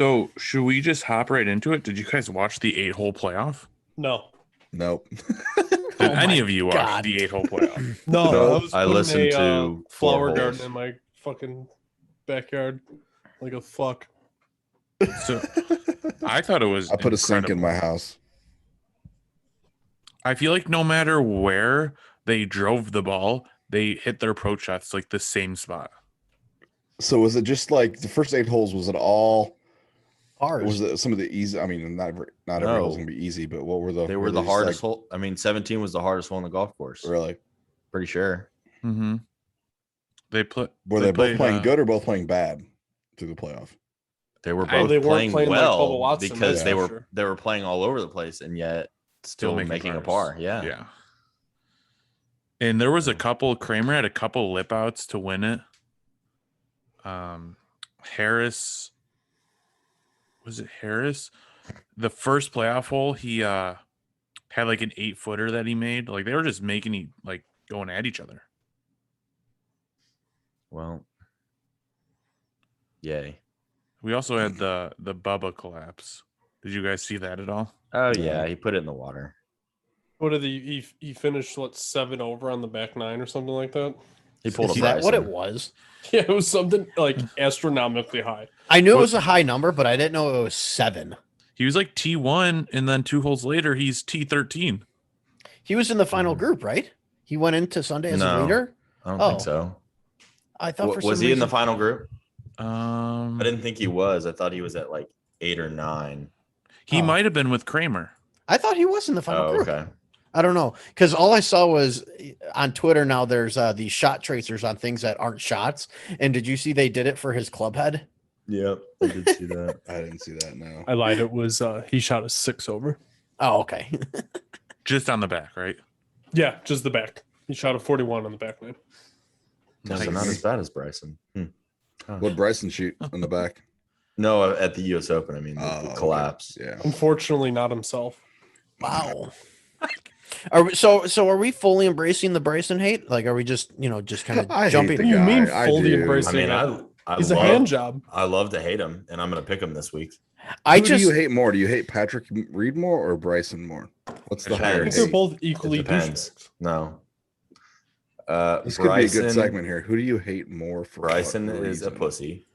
So should we just hop right into it? Did you guys watch the 8-hole playoff? No. Nope. Did Oh any my of you watch God. the 8-hole playoff? No, No, I was I putting listened a to flower 4 garden holes. in my fucking backyard like a fuck. So I thought it was I put a sink in my house. I feel like no matter where they drove the ball, they hit their approach shots like the same spot. So was it just like the first 8 holes? Was it all? Ours. Was it some of the easy? I mean, not every hole's gonna be easy, but what were the? They were were the just hardest hole. I mean, 17 was the hardest hole on the golf course. Really? Pretty sure. Mm-hmm. Were they both playing good or both playing bad through the playoff? They were They both weren't playing playing like Bubba well Watson, because that's they for were sure. they were playing all over the place and yet still making a pars. par. Yeah. Yeah. And there was a couple. Kramer had a couple lip outs to win it. Harris. Was it Harris? The first playoff hole, he had like an 8-footer that he made. Like they were just going at each other. Well. Yay. We also had the Bubba collapse. Did you guys see that at all? Oh yeah, he put it in the water. What did he finished 7 over on the back 9 or something like that? He pulled a Is that what it Bryson. was? Yeah, it was something like astronomically high. I knew it was a high number, but I didn't know it was 7. He was like T1, and then 2 holes later, he's T13. He was in the final group, right? He went into Sunday as a No. leader. I don't Oh. think so. I thought for Was some he in the reason- final group? I I didn't think he was. I thought he was at like 8 or 9. He Oh. might have been with Kramer. I thought he was in the final Oh, group. okay. I don't know, because all I saw was on Twitter. Now there's these shot tracers on things that aren't shots. And did you see they did it for his club head? Yep, I did see that. I didn't see that. No. I lied. It was he shot a 6 over. Oh, okay. Just on the back, right? Yeah, just the back. He shot a 41 on the back 9. So not Nice. as bad as Bryson. What Bryson shoot on the back? No, at the U.S. Open. I mean, the okay. collapse. Yeah. Unfortunately, not himself. Wow. Are we fully embracing the Bryson hate? Like, are we just kind of I hate jumping? the What do you guy. mean I fully do. embracing I it? mean, I He's a love, hand job. I love to hate him, and I'm going to pick him this week. I Who do just you hate more? Do you hate Patrick Reed more or Bryson more? What's the It I higher think depends. they're hate? both equally It depends. douchebags. No. This could be a good Bryson- segment here. Who do you hate more for? Bryson what is a reason? pussy.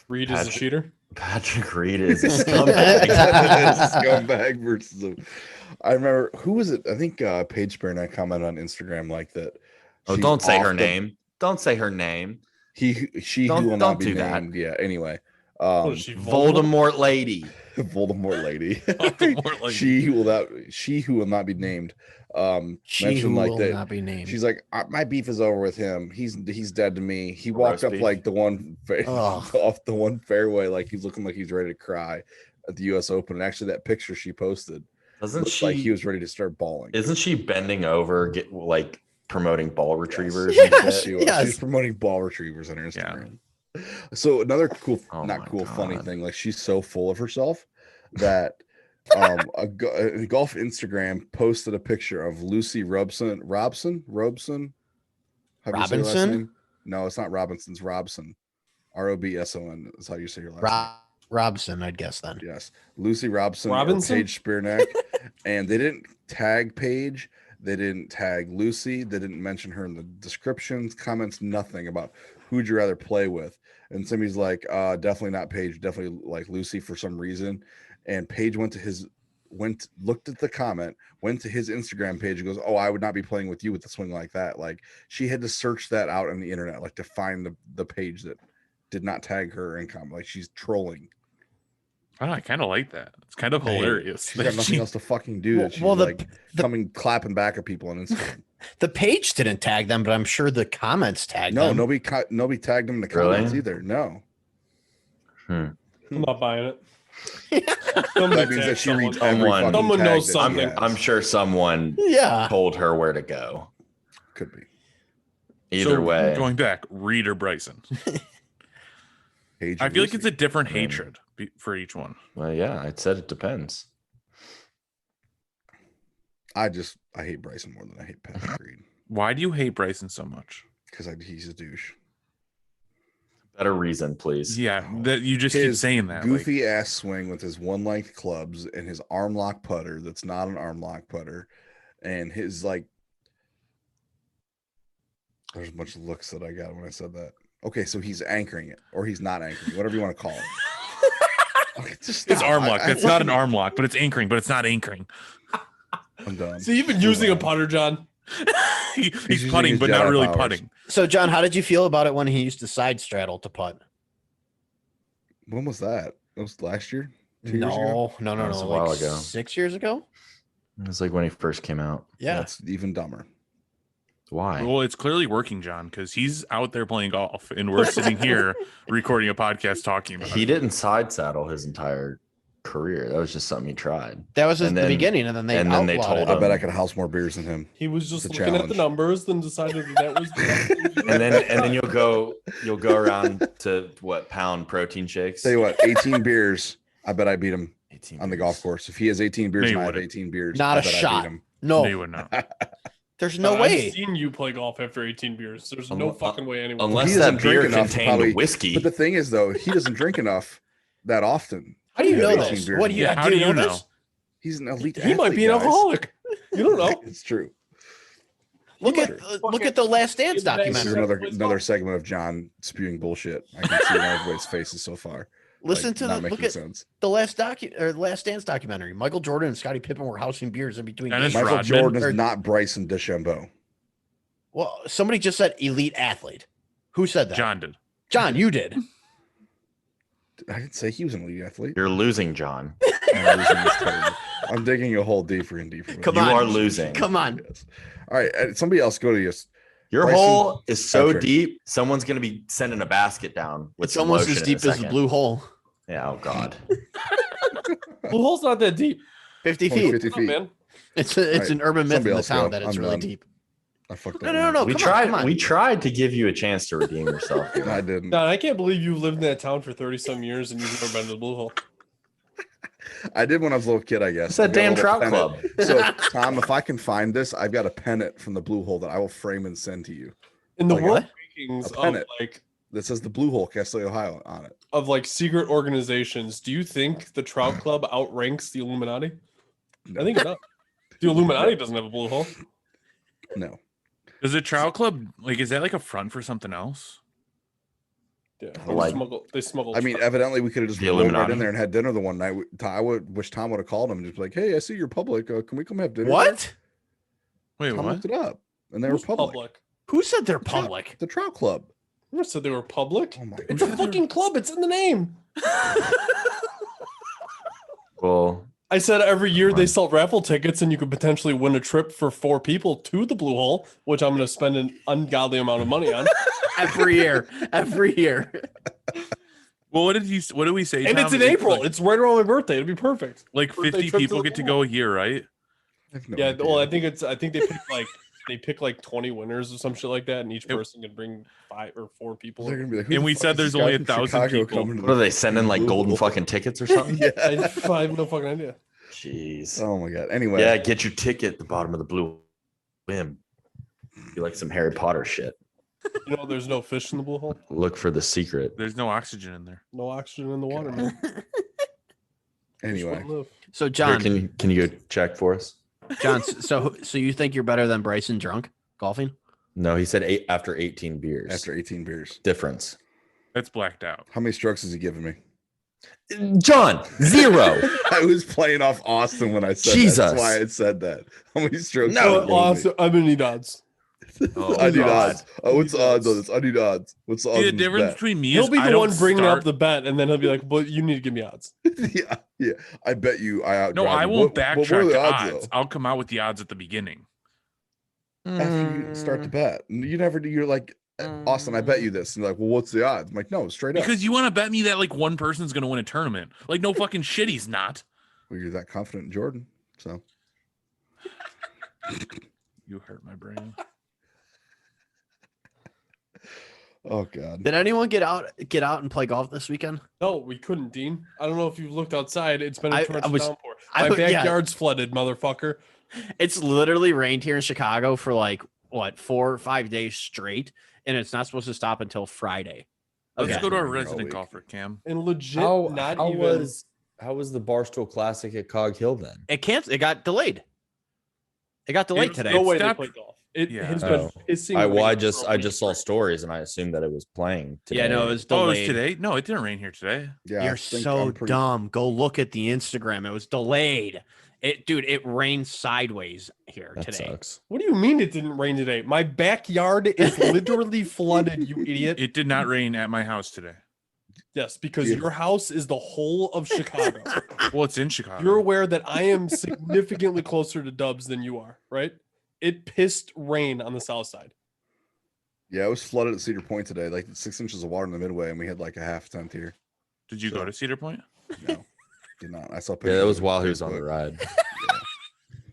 Reed is a Patrick- cheater. Patrick Reed is a scumbag. Scumbag versus. I remember who was it? I think Paige Spear and I commented on Instagram like that. Oh, she's don't say off her the- name. Don't say her name. She Don't- who will don't not be do that. named. Yeah. Anyway, What is she, Voldemort? Voldemort lady. Voldemort lady. Voldemort lady. She who will not be named. she mentioned who like will that. not be named. She's like, my beef is over with him. He's dead to me. He walked Roast up beef. like the one Ugh. off the one fairway, like he's looking like he's ready to cry at the U.S. Open. And actually, that picture she posted Doesn't looked she? like he was ready to start bawling. Isn't she bending over, like promoting ball retrievers? Yes. and shit? She was. Yes. She was promoting ball retrievers on her Instagram. So another cool, Oh not my cool, funny God. thing. Like she's so full of herself that a golf Instagram posted a picture of Lucy Robson. How do you say her last Robinson? name? No, it's not Robinson. It's Robson. Robson is how you say your last name. Robson, I'd guess then. Yes, Lucy Robson or Robinson? Paige Spearneck, and they didn't tag Paige. They didn't tag Lucy. They didn't mention her in the descriptions, comments, nothing about who'd you rather play with. And somebody's like, definitely not Paige, definitely like Lucy for some reason. And Paige looked at the comment, went to his Instagram page and goes, "Oh, I would not be playing with you with a swing like that." Like she had to search that out on the internet, like to find the page that did not tag her in comment. Like she's trolling. I kind of like that. It's kind of hilarious. She's got nothing else to fucking do. She's like coming clapping back at people on Instagram. The page didn't tag them, but I'm sure the comments tagged No, them. nobody tagged them in the Really? comments either. No. I'm not buying it. That means that she reads every Someone- fucking Someone tag knows that she something. has. I'm sure someone Yeah. told her where to go. Could be. Either So, way, going back, Reed or Bryson. Paige I and feel like it's Lucy. a different hatred for each one. well, yeah, I said it depends. I hate Bryson more than I hate Patrick Reed Why do you hate Bryson so much? because he's a douche. Better reason, please. Yeah, that you just keep His saying that. goofy ass swing with his one length clubs and his arm lock putter that's not an arm lock putter, and his like. There's a bunch of looks that I got when I said that. Okay, so he's anchoring it, or he's not anchoring, whatever you want to call it. Okay, just It's stop. arm lock. That's not an arm lock, but it's anchoring, but it's not anchoring. I'm done. So you've been using a putter, John? He's using putting, his but not Jedi really powers. putting. So, John, how did you feel about it when he used to side straddle to putt? When was that? That was last year? 2 years ago? No, That was a like while ago. 6 years ago. It was like when he first came out. Yeah. That's even dumber. Why? Well, it's clearly working, John, because he's out there playing golf, and we're sitting here recording a podcast talking about He it. didn't side saddle his entire career. That was just something he tried. That was And the then- beginning, and then they and then they outlawed told it. I bet I could house more beers than him. He was just It's a looking at the challenge. numbers, then decided that was the And then you'll go around to what, pound protein shakes? Tell you what, 18 beers. I bet I beat him 18 on the beers. golf course. If he has 18 beers No, you and I have wouldn't. 18 beers, Not I a bet I beat shot. him. No, They would not. there's no I've way. seen you play golf after 18 beers. There's no Unle- fucking way anyone. Unless He doesn't that beer drink enough, contained probably- whiskey. But the thing is, though, he doesn't drink enough that often. How do you to know have this? 18 beers What in do you? him. Yeah, how do you know? this? He's an elite He might be an athlete, guys. alcoholic. You don't know. It's true. Look at the Last Dance This is This is documentary. another segment of John spewing bullshit. I can see in everybody's faces so far. Listen Like, to not the making look at sense. the Last Dance documentary. Michael Jordan and Scottie Pippen were housing beers in between Dennis games. Michael Rodman? Jordan Or- is not Bryson DeChambeau. Well, somebody just said elite athlete. Who said that? John did. John, you did. I didn't say he was an elite athlete. You're losing, John. I'm losing this terrible. I'm digging a hole deeper and deeper. Come You on. are losing. Come on. Yes. All right, somebody else go to you. Your Bryson hole is so Patrick. deep. Someone's gonna be sending a basket down with It's some almost lotion as in a deep as the second. blue hole. Yeah. Oh God. Blue hole's not that deep. 50 Only feet. 50 Come on, feet. man. It's Right, an urban myth in somebody the else town go. that it's I'm really done. deep. I fucked No, up. no, no, no. we come tried. On, come on. We tried to give you a chance to redeem yourself. here. I didn't. Don, I can't believe you lived in that town for 30 some years and you've never been to the blue hole. I did when I was a little kid, I guess. It's that I've got a damn little trout pennant. club. So, Tom, if I can find this, I've got a pennant from the Blue Hole that I will frame and send to you In the Like world what? rankings A of pennant. like that says the Blue Hole, Castle, Ohio, on it. of like secret organizations, do you think the Trout Club outranks the Illuminati? No. I think it does. The Illuminati doesn't have a blue hole. No. Does the Trout Club, like, is that like a front for something else? Yeah, Like- they smuggle. I mean, trout. evidently, we could have just The rolled right Illuminati. in there and had dinner the one night. I would wish Tom would have called him and just be like, "Hey, I see you're public. Can we come have dinner?" What? Wait, Tom what? looked it up, and they Who's were public. Who said they're public? The Trout Club. I never said they were public. Oh my It's a God. fucking club. It's in the name. Well, I said every year they Right. sell raffle tickets and you could potentially win a trip for 4 people to the blue hole, which I'm going to spend an ungodly amount of money on. Every year. Every year. Well, what did we say? And Tom? it's in April. Like, it's right around my birthday. It'd be perfect. like birthday 50 trip to people the get to pool. go a year, right? I have no Yeah, idea. well, I think they pick like 20 winners or some shit like that, and each It- person can bring 5 or 4 people. They're gonna be like, "Who And the we fuck said is there's this only guy from 1,000 Chicago people. coming to what are the they sending, like Blue golden Hole?" fucking tickets or something? Yeah. I have no fucking idea. Jeez. Oh my God. Anyway. Yeah, get your ticket at the bottom of the blue whim. You like some Harry Potter shit. You know, there's no fish in the blue hole, Look for the secret. There's no oxygen in there. no oxygen in the water, man. Just Anyway. wouldn't live. So Here, John, can you go check for us? John, so you think you're better than Bryson drunk golfing? No, he said after 18 beers. After 18 beers. Difference. That's blacked out. How many strokes has he given me? John, 0. I was playing off Austin when I said that. Jesus. That's why I said that. How many strokes? No, has he Well, given me? also, I'm gonna need odds. Oh, I need God. odds. Oh, what's the odds on this? I need odds. What's the odds? See, the on this difference bet? between me He'll is be I the don't one bringing start- up the bet, and then he'll be like, "But you need to give me odds." Yeah, yeah. I bet you I out. No, I won't backtrack what are the to odds, odds. though? I'll come out with the odds at the beginning. After you start the bet, you never do. You're like, Austin, I bet you this. And you're like, well, what's the odds? I'm like, no, straight up. Because you want to bet me that like one person's going to win a tournament. Like, no fucking shit, he's not. Well, you're that confident in Jordan, so You hurt my brain. oh god. Did anyone get out and play golf this weekend? No, we couldn't, Dean. I don't know if you've looked outside. It's been a I torrential was- downpour. I My was- yeah. backyard's flooded, motherfucker. It's literally rained here in Chicago for like what 4 or 5 days straight, and it's not supposed to stop until Friday. Let's Okay. go to our All resident week. golfer, Cam. And legit, How not how even. was how was the Barstool Classic at Cog Hill then? It can't. It got delayed. It got delayed It- today. No way stopped- they played golf. It Yeah. has Oh. been pissing. I rain just for a week saw straight. stories and I assumed that it was playing today. Yeah, no, it was Oh, it was delayed. today? No, it didn't rain here today. Yeah, I You're think so I'm pretty- dumb. Go look at the Instagram. It was delayed. It rained sideways here That today. sucks. What do you mean it didn't rain today? My backyard is literally flooded, you idiot. It did not rain at my house today. Yes, because Yeah. your house is the whole of Chicago. Well, it's in Chicago. You're aware that I am significantly closer to Dubs than you are, right? It pissed rain on the south side. Yeah, it was flooded at Cedar Point today, like 6 inches of water in the Midway, and we had like a half tent here. Did you go So- to Cedar Point? No, did not. I saw Yeah, pictures. that was on while he was on the Facebook. ride.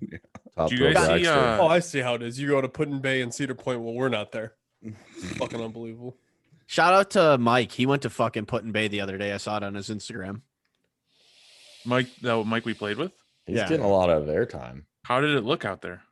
Yeah. Top Did you rope guys see, dragster. Oh, I see how it is. You go to Putin Bay and Cedar Point. Well, we're not there. Fucking unbelievable. Shout out to Mike. He went to fucking Putin Bay the other day. I saw it on his Instagram. Mike, that Mike we played with? He's Yeah. getting a lot of airtime. How did it look out there?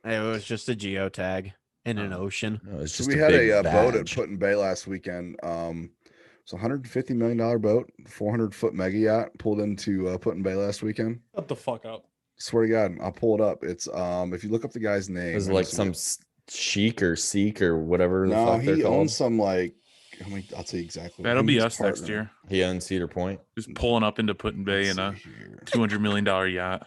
It was just a geotag in an ocean. No, it's So just we a had big a boat at badge. Putin Bay last weekend. It's a $150 million boat, 400-foot mega yacht pulled into Putin Bay last weekend. Shut the fuck up. Swear to God, I'll pull it up. It's if you look up the guy's name, It was let me like see some what- chic or Sikh or whatever the No, fuck they're he called. owns some like. I'll tell you exactly. That'll him be and his us next partner. year. He owns Cedar Point. Just pulling up into Putin Bay Let's in a see here. $200 million yacht.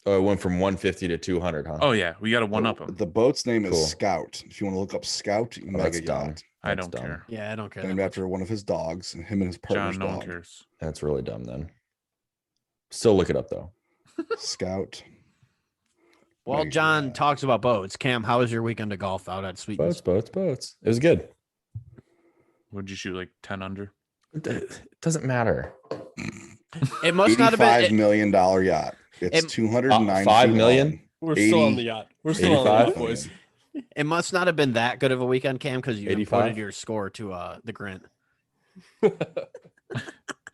Oh, it went from 150 to 200, huh? Oh, yeah. We got to one up him. The boat's name Cool. is Scout. If you want to look up Scout Oh, that's mega dumb. yacht, I That's don't dumb. care. Yeah, I don't care. that named much. after one of his dogs, and him and his partner's John, no one dog. cares. That's really dumb then. Still look it up though. Scout. Well, mega John yacht. talks about boats. Cam, how was your weekend of golf out at Sweetens? Boats. It was good. Would you shoot like 10 under? It doesn't matter. It must not have been. $85 million yacht. It's it- 209 5 feet million? long. We're still on 80, the yacht. We're still on the 85? yacht, boys. It must not have been that good of a weekend, Cam, because you 85? imported your score to the Grant.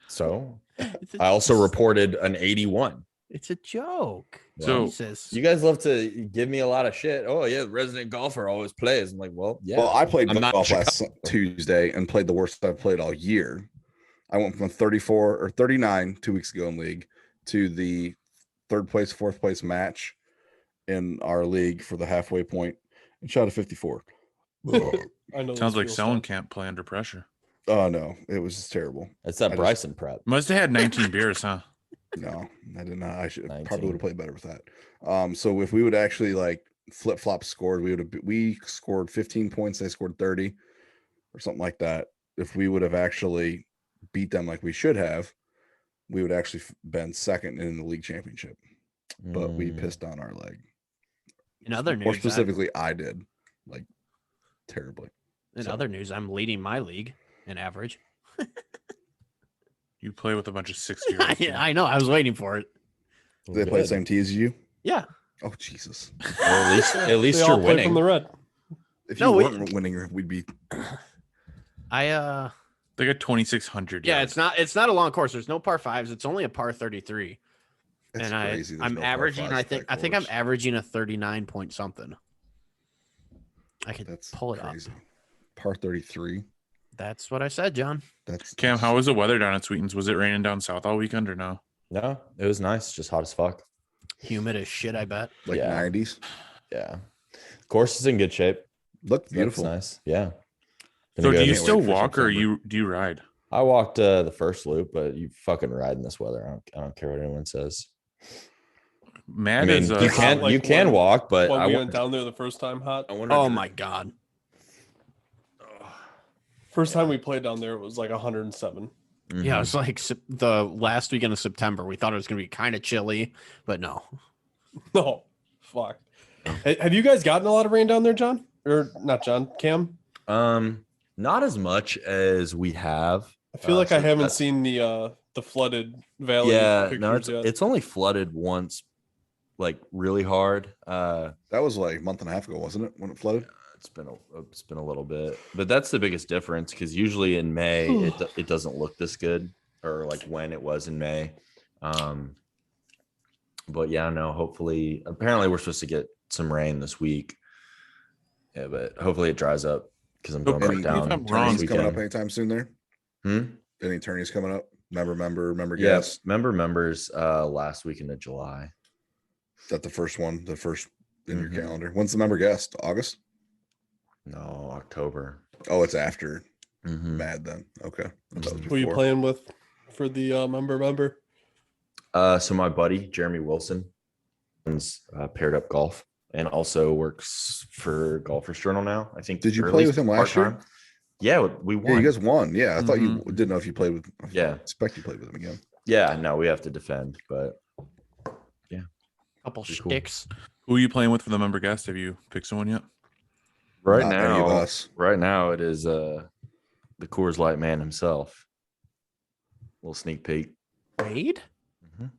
So It's I also reported an 81. It's a joke. So- Jesus. You guys love to give me a lot of shit. Oh yeah, the resident golfer always plays. I'm like, well, yeah. Well, I played I'm not golf last Tuesday and played the worst I've played all year. I went from 34 or 39 2 weeks ago in league to the third place, fourth place match in our league for the halfway point and shot a 54. I know Sounds those like feels someone fun. can't play under pressure. Oh no, it was just terrible. It's that I just- Bryson prep. Must have had 19 beers, huh? No, I did not. I should 19. probably would have played better with that. So if we would actually like flip flop scored, we scored 15 points, they scored 30 or something like that. If we would have actually beat them like we should have, we would actually been second in the league championship. But we Mm. pissed on our leg. In other More news, specifically, I did like terribly. in so- other news, I'm leading my league in average. You play with a bunch of 60-year-olds. I know. I was waiting for it. Do they play the Good. same tee as you? Yeah. Oh Jesus! Well, at least They you're all play winning. from the red. If No, you we- weren't winning, we'd be. They got 2,600 Yeah, yards. it's not a long course. There's no par fives. It's only a par 33. That's And crazy. There's I'm no par averaging, fives at I that think I'm course. averaging a 39 point something. I could That's pull it crazy. up. Par 33. That's what I said, John. That's Cam, how was the weather down at Sweetens? Was it raining down south all weekend or no? No, it was nice. Just hot as fuck. Humid as shit, I bet. like Yeah. 90s? Yeah. Course is in good shape. Looked That's beautiful. nice. Yeah. Been So good. do you Can't still wait for walk or September. do you ride? I walked the first loop, but you fucking ride in this weather. I don't care what anyone says. Mad I mean, as you a, can like you can when- walk, but When I we wonder, went down there the first time, hot. I wonder Oh if my god. First time we played down there, it was like 107. Yeah, it Mhm. was like the last weekend of September. We thought it was gonna be kind of chilly, but no. No, fuck. Hey, have you guys gotten a lot of rain down there, John? Or not, John? Cam? Not as much as we have. I feel like I so haven't that's- seen the flooded valley. Yeah, no, pictures yet. it's only flooded once, like really hard. That was like a month and a half ago, wasn't it? When it flooded? It's been a little bit, but that's the biggest difference because usually in May it doesn't look this good, or like when it was in May. But yeah, no. Hopefully, apparently we're supposed to get some rain this week. Yeah, but hopefully it dries up because I'm So going correct right me if down. I'm tournament wrong. Tourneys coming up weekend. anytime soon there? Hmm? Any tourneys coming up? Member Yeah, guest? members last weekend of July. Is that the first one? The first in your Mhm. calendar? When's the member guest? August? No, October. Oh, it's after Mhm. Mad then. Okay. I thought it was Who you before. playing with for the member? So my buddy Jeremy Wilson is paired up golf and also works for Golfers Journal now. I think. Did you or at play least with him last year? part-time. Yeah, we won. Yeah, you guys won. Yeah, I thought you Mhm. didn't know if you played with. Yeah. I expect you played with him again. Yeah, no, we have to defend, but Couple Pretty cool. sticks. Who are you playing with for the member guest? Have you picked someone yet? right Not now, any of us. right now it is the Coors Light man himself. Little sneak peek. Wade? Mhm.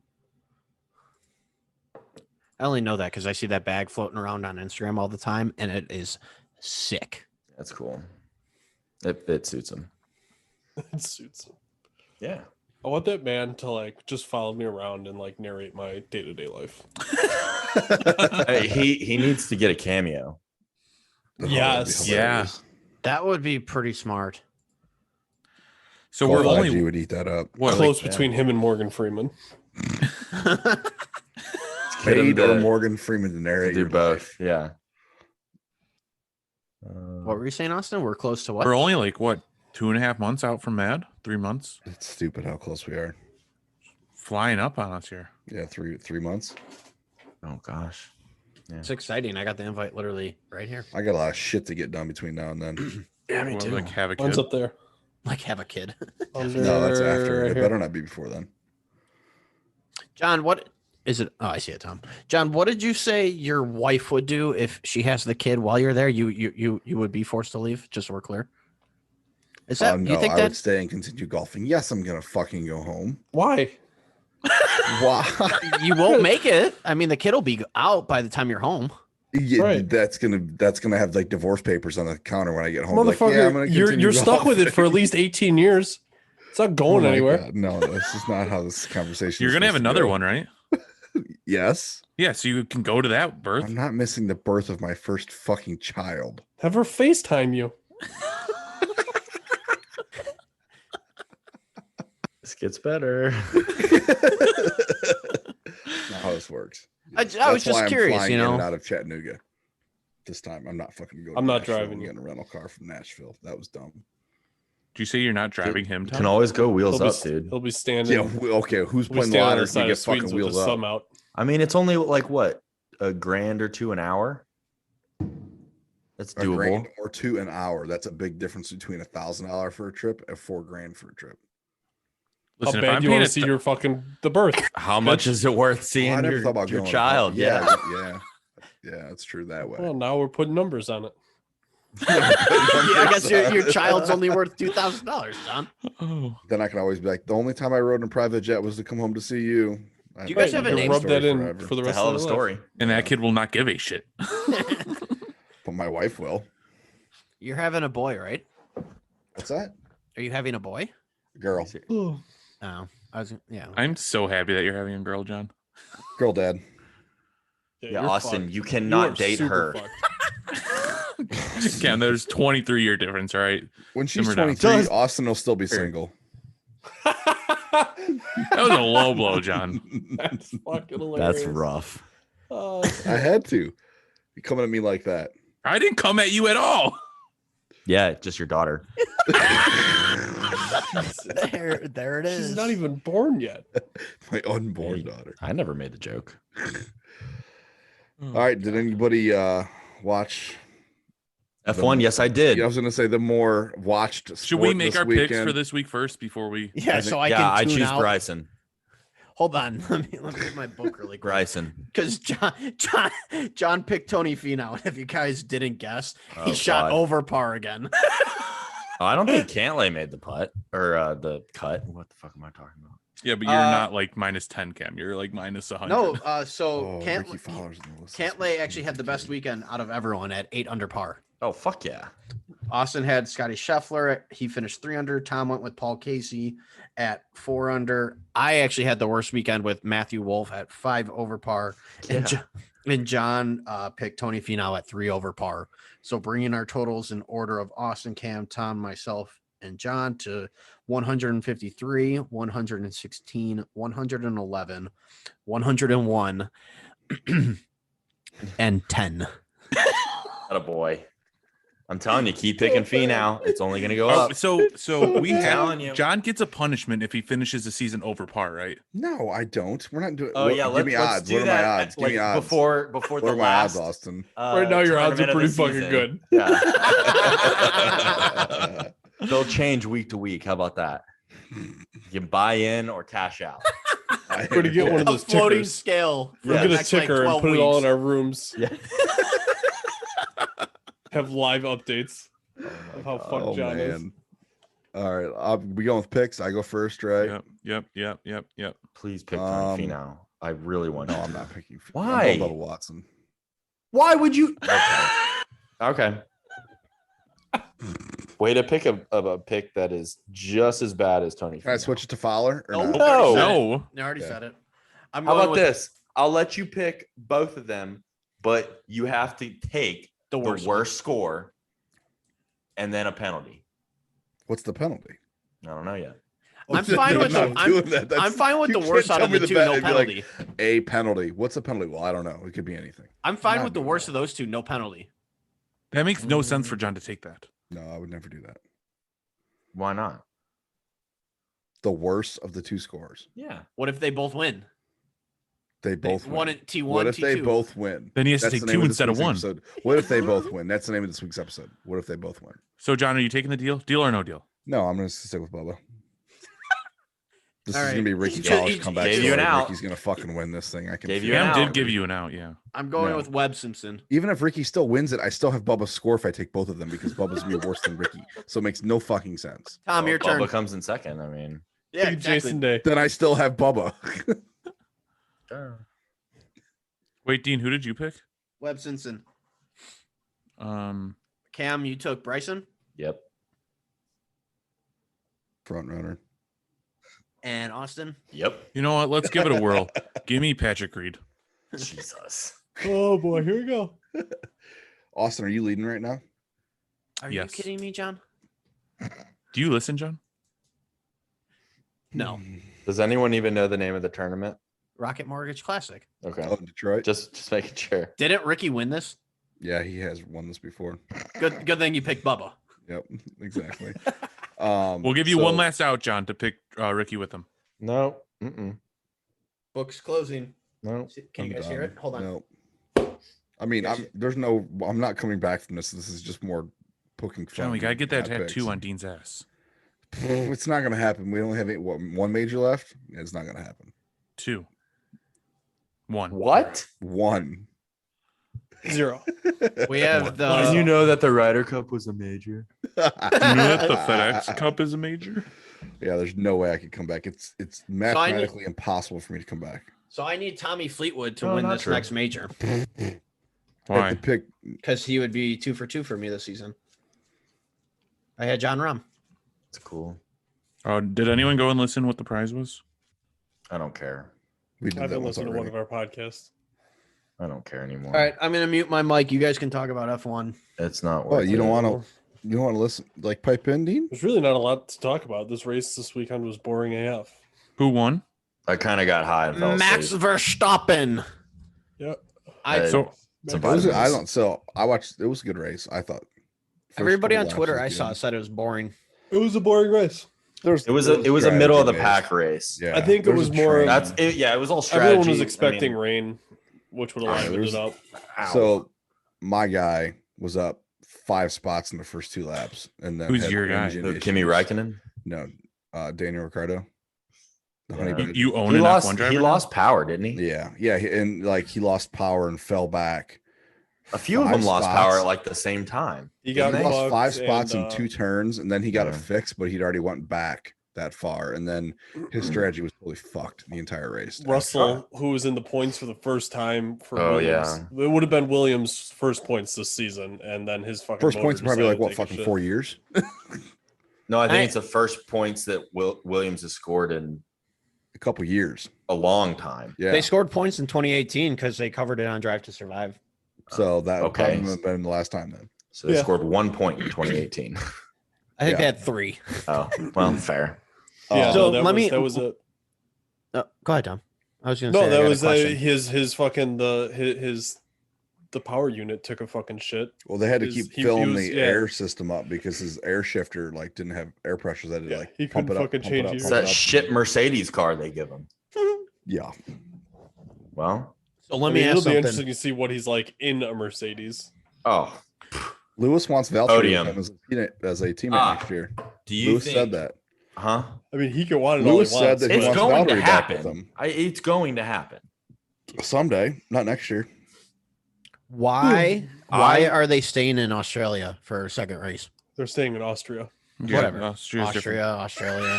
I only know that because I see that bag floating around on Instagram all the time, and it is sick. That's cool. It suits him. It suits him. Yeah. I want that man to like just follow me around and like narrate my day-to-day life. Hey, he needs to get a cameo. Oh, that'd be Yes. Yeah. hilarious. That would be pretty smart. So Golf we're IG only would eat that up. what, Close like, between him and Morgan Freeman. Get him Paid or to- Morgan Freeman to to narrate do your both. life. Yeah. What were you saying, Austin? We're close to what? we're only like what 2.5 months out from Mad? 3 months? It's stupid how close we are. Flying up on us here. Yeah, three months. Oh gosh. It's exciting. I got the invite literally right here. I got a lot of shit to get done between now and then. Yeah, Well, like have a Mine's kid. up there. Like, have a kid. No, that's after. Right It here. better not be before then. John, what is it? Oh, I see it, Tom. John, what did you say your wife would do if she has the kid while you're there? You would be forced to leave, just so we're clear. Is that No, you think I would that stay and continue golfing. Yes, I'm gonna fucking go home. Why? Why? you won't make it? I mean, the kid will be out by the time you're home. Yeah, Right. that's gonna have like divorce papers on the counter when I get home. Like, Motherfucker, yeah, I'm gonna you're continue stuck with it for at golfing. least 18 years. It's not Oh going my anywhere. God. No, this is not how this conversation. You're is gonna have supposed to another go. one, right? Yes. Yeah, so you can go to that birth. I'm not missing the birth of my first fucking child. Have her FaceTime you. This gets better. Not how this works. I was That's just why I'm curious, flying you in know. and out of Chattanooga. This time, I'm not fucking going. I'm to not Nashville driving and you. getting a rental car from Nashville. That was dumb. Do you say you're not driving him? You Tom? can always go wheels He'll be, up, dude. he'll be standing. Yeah. Okay. Who's he'll be playing standing on lottery the to side get of Sweden's fucking with wheels his up? thumb out. I mean, it's only like what, $1,000 or $2,000 an hour. That's A doable. grand or two an hour. That's a big difference between $1,000 for a trip and $4,000 for a trip. Listen, How if bad I'm do you paying want a to see t- your fucking the birth? How much is it worth Oh, seeing I never your, thought about your going to child? golf. Yeah. Yeah. Yeah. It's true that way. Well, now we're putting numbers on it. I guess your child's only worth $2,000, John. oh, Then I can always be like, the only time I rode in a private jet was to come home to see you. Do you guys have a you name? can rub that in Forever. for the It's a rest hell of of a their life. story. and that kid will not give a shit. But my wife will. You're having a boy, right? What's that? Are you having a boy? Girl. Oh, I was. Yeah. I'm so happy that you're having a girl, John. Girl dad. Yeah, you're Austin, fucked. you cannot are date super her. fucked. Cam, there's 23-year difference, all right? When she's Simmer down. 23, Austin will still be single. That was a low blow, John. That's fucking hilarious. That's rough. Oh, I had to. You coming at me like that. I didn't come at you at all. Yeah, just your daughter. there it is. she's not even born yet. My unborn Hey. daughter. I never made the joke. All right. Did anybody watch? F1, yes, I did. Yeah, I was going to say the more watched. Should we sport make this our picks weekend. for this week first before we? Yeah, so I yeah, I can tune choose out. Bryson. Hold on, let me get my book really quick. Bryson. Because John picked Tony Finau, and if you guys didn't guess, he Oh, shot God. over par again. Oh, I don't think Cantlay made the putt or the cut. What the fuck am I talking about? Yeah, but you're not like -10, Cam. You're like -100. No, so Oh, Ricky Fowler's in the list. Cantlay actually had the best weekend out of everyone at 8 under par. Oh, fuck yeah. Austin had Scotty Scheffler. He finished 3 under. Tom went with Paul Casey at 4 under. I actually had the worst weekend with Matthew Wolf at 5 over par. And And John picked Tony Finau at 3 over par. So bringing our totals in order of Austin, Cam, Tom, myself, and John to 153, 116, 111, 101, and 10. Attaboy. I'm telling you, keep picking Fee now. It's only going to go Oh, up. so we telling have you. John gets a punishment if he finishes the season over par, right? No, I don't. We're not doing. Oh what- yeah, give me let's odds. do What are that. my odds? Give Like me odds. before What the are my last. odds, Austin? Right now, your odds are tournament of pretty the fucking season. good. Yeah. They'll change week to week. How about that? You can buy in or cash out. I- We're gonna get one of A those floating tickers. scale. for We'll the get a next, like, ticker and 12 put it all in weeks. our rooms. Yeah. Have live updates of how fucked Oh John is. man. All right, we going with picks. I go first, right? Yep. Please pick Tony Fee Um, now. I really want No, you I'm to. not picking. Why? I'm going Bubba Watson. Why would you? Okay. Way to pick a pick that is just as bad as Tony. Can I Finau. switch it to Fowler or Nope. not? No. No. I already Okay. said it. I'm How going about with this? I'll let you pick both of them, but you have to take the the worst. worst score and then a penalty. What's the penalty? I don't know yet. I'm fine with not the- doing that. I'm fine with you the can't worst out tell of me the two. bet No and be like, penalty. a penalty. What's a penalty? Well, I don't know. It could be anything. I'm fine not with the doing worst that. of those two. No penalty. That makes no sense for John to take that. No, I would never do that. Why not? The worst of the two scores. Yeah. What if they both win? They both One win. at T1, What if they T2? both win? Then he has to That's take the name two of this instead of week's one. episode. What if they both win? That's the name of this week's episode. What if they both win? So John, are you taking the deal? Deal or no deal? No, I'm going to stick with Bubba. This All is right. going to be Ricky He College just comeback. gave you an story. out. Ricky's going to fucking win this thing. I can Gave feel you it. an Cam out. did give you an out, yeah. I'm going No. with Webb Simpson. Even if Ricky still wins it, I still have Bubba's score if I take both of them because Bubba's going to be worse than Ricky. So it makes no fucking sense. Tom, your turn. Bubba comes in second. I mean, Yeah, Big exactly. Jason Day. Then I still have Bubba. Wait, Dean, who did you pick? Webb Simpson. Um, Cam, you took Bryson. yep. Front runner. And Austin. Yep. you know what? Let's give it a whirl. Give me Patrick Reed. Jesus. Oh boy, here we go. Austin, are you leading right now? Are Yes. you kidding me, John? Do you listen, John? No. Does anyone even know the name of the tournament? Rocket Mortgage Classic. Okay. Oh, Detroit. Just making sure. Didn't Ricky win this? Yeah, he has won this before. Good thing you picked Bubba. Yep, exactly. We'll give you one so- last out, John, to pick Ricky with him. No. Mm-mm. Book's closing. No. Can you I'm guys hear done. it? Hold on. No. I mean, Yes. I'm not coming back from this. This is just more poking fun. John, we gotta get that bad tattoo picks. on Dean's ass. It's not gonna happen. We only have one major left. It's not gonna happen. 2. 1. What? One. 0. We have the. Did you know that the Ryder Cup was a major? You know that the FedEx Cup is a major? Yeah, there's no way I could come back. It's mathematically impossible for me to come back. So I need Tommy Fleetwood to No, win not this true. next major I have Why? to pick. because he would be 2 for 2 for me this season. I had John Rahm. It's cool. Did anyone go and listen what the prize was? I don't care. We did I've that been once listening to one already. of our podcasts. I don't care anymore. All right, I'm gonna mute my mic. You guys can talk about F1. It's not Well, worth you don't it. want to. You don't want to listen. Like pipe in, Dean. There's really not a lot to talk about. This race this weekend was boring AF. Who won? I kind of got high and fell Max asleep. Verstappen. Yeah. I- So Some It was, I vitamins. don't. So I watched. It was a good race. I thought. First Everybody on couple Twitter laps I was saw good. said it was boring. It was a boring race. It was a middle of the strategy pack based. race. Yeah, I think it there was a more- train. That's it. Yeah, it was all strategy. Everyone was I expecting mean, rain, which would have livened there's- it up. ow. So my guy was up 5 spots in the first 2 laps, and then Who's had your guy? engine Kimi issues. Räikkönen. No, Daniel Ricciardo. The Yeah. honey you, badger. you own He an lost. F1 driver? He now? lost power, didn't he? Yeah, and like he lost power and fell back. A few of 5 them lost spots. power at like the same time. He Didn't got He they? lost 5 bugged spots and, in 2 turns, and then he got it Yeah. fixed, but he'd already went back that far, and then his strategy was totally fucked the entire race. Russell, who was in the points for the first time for Oh, Williams. It would have been Williams' first points this season, and then his fucking First motor points probably decided like to what, take a fucking shit. 4 years. No, I think I- it's the first points that Williams has scored in a couple years. A long time. Yeah. They scored points in 2018 because they covered it on Drive to Survive. So that Okay. probably would have been the last time then. So they Yeah. scored 1 point in 2018. I think Yeah. they had 3. Oh, well, fair. Yeah, So no, let me- that was a Go ahead, Tom. I was going to no. say That I got was a question. his fucking the power unit took a fucking shit. Well, they had to His- keep he filling was- the yeah. air system up because his air shifter like didn't have air pressure. That Yeah, like he pump couldn't it up, fucking pump it change up, gears. It's pump it that up. shit Mercedes car they give him. Yeah. Well, So let I me mean, ask it'll be something. interesting to see what he's like in a Mercedes. oh, Lewis wants Valtteri Podium. with him as a teammate Ah, next year. do you Lewis think? said that. Huh? I mean, he can want it Lewis all he said wants. that he It's wants going to Valtteri back with happen. him. It's going to happen. Someday, not next year. Why are they staying in Australia for a second race? They're staying in Austria. Yeah, Whatever. Austria's different. Australia.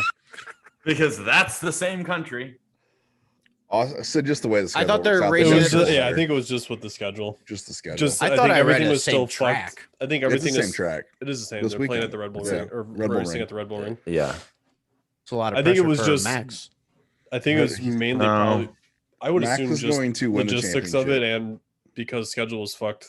Because that's the same country. So just the way the I schedule thought they're works out, It racing they was it- just- yeah, I think it was just with the schedule. just the schedule. Just I I thought think I read everything a was still same track. fucked. I think it's everything the same is track. It is the same. this They're playing weekend. at the Red Bull Yeah. Ring or Red Bull racing Ring. at the Red Bull Ring. Yeah. It's a lot of I think it pressure was for just- Max. I think it was mainly No. probably. I would Max assume is just going to win the logistics of it, championship. and because schedule was fucked,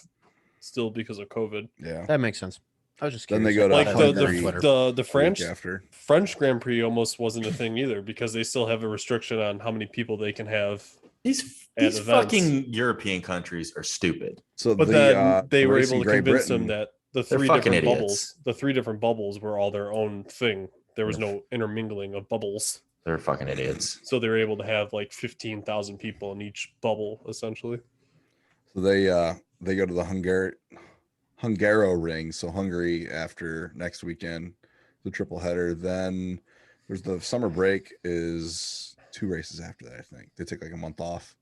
still because of COVID. Yeah. That makes sense. I was just Then curious. they go to Like I saw that on Hungary. Twitter. the French Week after. French Grand Prix almost wasn't a thing either because they still have a restriction on how many people they can have. These At events. fucking European countries are stupid. So But the then they were race in able to Great convince Britain, them that the They're three fucking different idiots. bubbles were all their own thing. There was no intermingling of bubbles. They're fucking idiots. So they were able to have like 15,000 people in each bubble, essentially. so they go to the Hungaro ring, so Hungary after next weekend, the triple header. Then there's the summer break is 2 races after that. I think they take like a month off.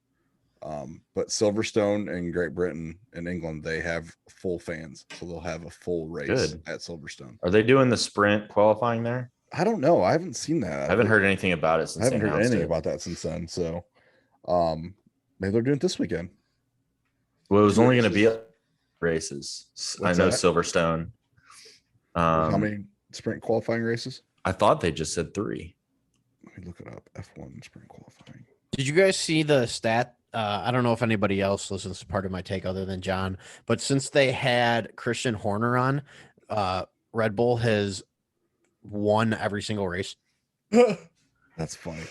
But Silverstone and Great Britain and England, they have full fans, so they'll have a full race Good. at Silverstone. Are they doing the sprint qualifying there? I don't know. I haven't seen that. I haven't heard anything about it since I haven't they heard announced anything it. about that since then. So maybe they're doing it this weekend. Well, it was 2 only going to be races. races. What's I know that? Silverstone. How many sprint qualifying races? I thought they just said 3. Let me look it up. F1 sprint qualifying. Did you guys see the stat? I don't know if anybody else listens to part of my take other than John, but since they had Christian Horner on, Red Bull has won every single race. That's funny.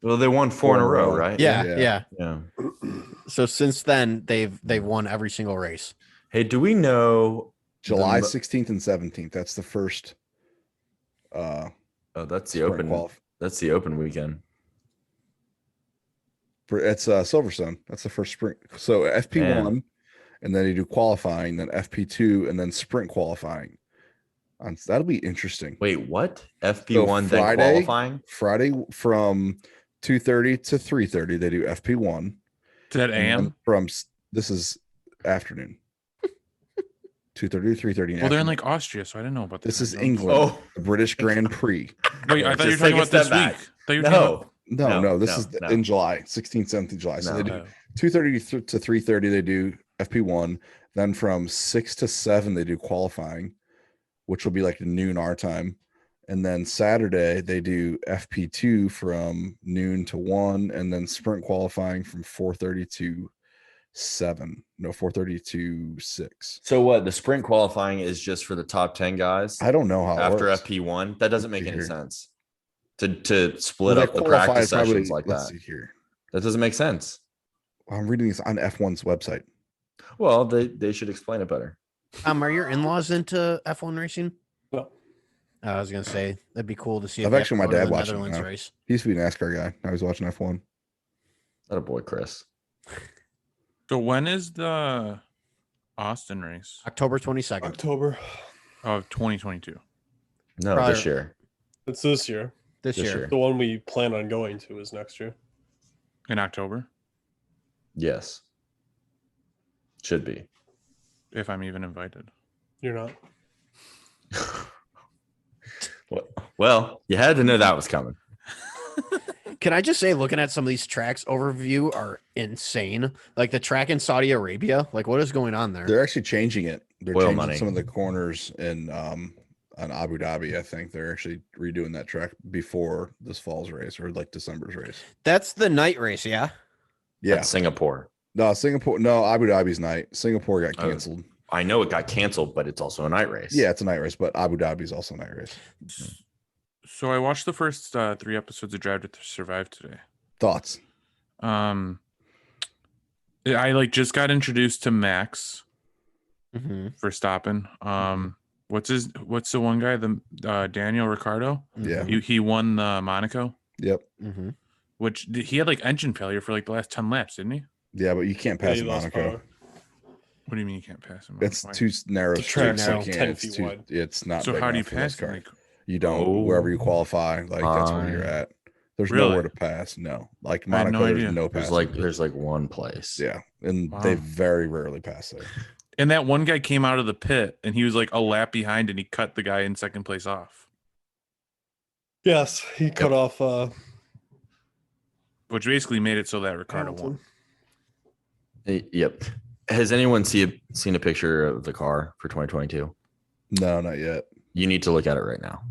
Well, they won 4 in a row, right? Yeah, Yeah. yeah. Yeah. So since then, they've won every single race. Hey, do we know July The- 16th and 17th. That's the first Oh, that's the sprint open. qualif- That's the open weekend. It's Silverstone. That's the first sprint. So FP1, Man. and then you do qualifying, then FP2, and then sprint qualifying. That'll be interesting. Wait, what? FP1 then Friday- qualifying? Friday from 2:30 to 3:30, they do FP1. Is that and then AM? this is afternoon. 2:30 to 3:30. Well, they're in like Austria, so I didn't know about This is time England. Oh, The British Grand Prix. Wait, I thought you were Just talking take a about this step back. week. I thought you were talking about- No, this No, is no. in July, 16th, 17th July. So No. they do Oh. 2:30 to 3:30, they do FP1. Then from 6 to 7, they do qualifying, which will be like noon our time. And then Saturday, they do FP2 from noon to 1, and then sprint qualifying from 4:30 to 7. No, 4:30 to 6. so what? The sprint qualifying is just for the top 10 guys I don't know how it after works. FP1. That doesn't make see any here. sense. To split Well, up they the qualify practice probably- sessions like let's that. see here. That doesn't make sense. I'm reading this on F1's website. Well, they should explain it better. Are your in-laws into F1 racing? No. I was gonna say that'd be cool to see. I've if you actually- have my to go to dad the watching it Netherlands now. race. He used to be an NASCAR guy. Now he's watching F1. That a boy, Chris. So when is the Austin race October 22nd. October. of 2022? No, Prior- this year. It's this year. This This year. year. The one we plan on going to is next year. In October, Yes. Should be. if I'm even invited. You're not. Well, you had to know that was coming. Can I just say, looking at some of these tracks overview are insane. Like the track in Saudi Arabia. Like, what is going on there? They're actually changing it. They're Oil changing money. some of the corners in on Abu Dhabi. I think they're actually redoing that track before this fall's race or like December's race. That's the night race, yeah. Yeah, That's Singapore. no, Singapore. No, Abu Dhabi's night. Singapore got Oh. canceled. I know it got canceled, but it's also a night race. Yeah, it's a night race, but Abu Dhabi's also a night race. So I watched the first 3 episodes of Drive to Survive today. Thoughts? I like just got introduced to Max for stopping. What's the one guy? The Daniel Ricciardo. Yeah. He won the Monaco, Yep. which he had like engine failure for like the last 10 laps, didn't he? Yeah, but you can't pass he lost Monaco. power. What do you mean you can't pass him? It's Why? too narrow. The track's street, so like you 10 can't- feet it's too- wide. It's not. So big how do you enough for this pass him? car. Like, You don't wherever you qualify. Like that's where you're at. There's Really? nowhere to pass. No, like I had Monaco, no there's idea. no passing. There's like one place. Yeah, and Wow. they very rarely pass there. and that one guy came out of the pit and he was like a lap behind and he cut the guy in second place off, Yes, he cut off which basically made it so that Ricardo Hamilton. won. Yep. Has anyone seen a picture of the car for 2022? No, not yet. You need to look at it right now.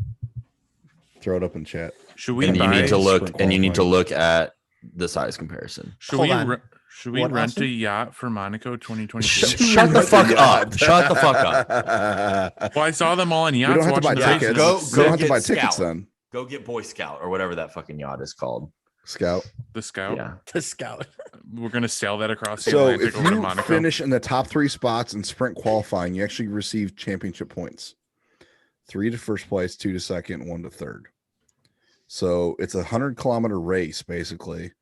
Throw it up in chat. Should we And you buy? need to look sprint and you need to qualifying. look at the size comparison. Should Hold we? on. Should we What, rent Austin? a yacht for Monaco 2022? Shut the fuck up. Shut the fuck up. up. Well, I saw them all in We yachts don't have to buy watching the races. tickets. Go- We go don't have to get buy tickets Scout. then. Go get Boy Scout or whatever that fucking yacht is called. Scout. The Scout. Yeah. The Scout. We're gonna sail that across the So Atlantic if over to you Monaco. finish in the top 3 spots in sprint qualifying, you actually receive championship points. 3 to first place, 2 to second, 1 to third. So it's a 100-kilometer race basically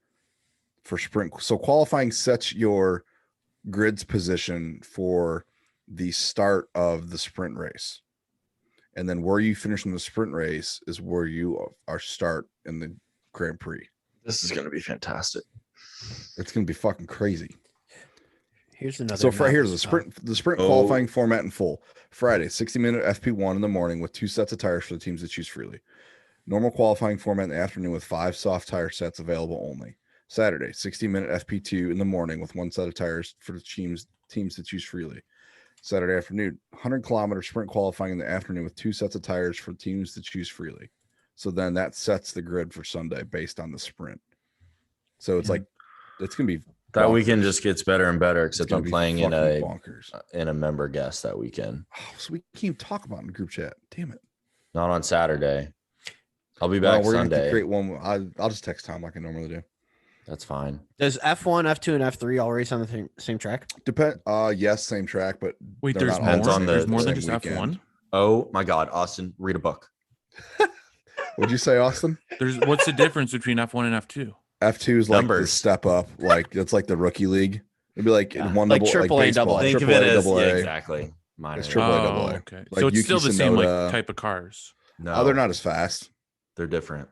for sprint. So qualifying sets your grid's position for the start of the sprint race. And then where you finish in the sprint race is where you are start in the Grand Prix. This is gonna be fantastic. It's going to be fucking crazy. Here's another. So here's the map. sprint Oh. qualifying format in full. Friday, 60-minute FP1 in the morning with 2 sets of tires for the teams to choose freely. Normal qualifying format in the afternoon with 5 soft tire sets available only. Saturday, 60-minute FP2 in the morning with 1 set of tires for the teams to choose freely. Saturday afternoon, 100-kilometer sprint qualifying in the afternoon with 2 sets of tires for teams to choose freely. So then that sets the grid for Sunday based on the sprint. So it's like it's gonna be That bonkers. weekend just gets better and better, It's except gonna I'm be playing in fucking a bonkers. member guest that weekend. Oh, so we can't even talk about it in the group chat. Damn it. Not on Saturday. I'll be Well, back we're gonna have to Sunday. create one. I'll just text Tom like I normally do. That's fine. Does F1, F2, and F3 all race on the same track? Depend. Yes, same track, but Wait, they're there's not more. all the same. There's the more than same just weekend. F1. Oh my God, Austin, read a book. What'd you say, Austin? There's what's the difference between F1 and F2? F2 is like the Numbers. step up. Like it's like the rookie league. It'd be like Yeah, one like double, triple A, baseball, double A. Think of triple it A, as double A. exactly. Minor. It's triple A, double A. okay. Like So it's Yuki still the same like Tsunoda. type of cars. No, Oh, they're not as fast. They're different.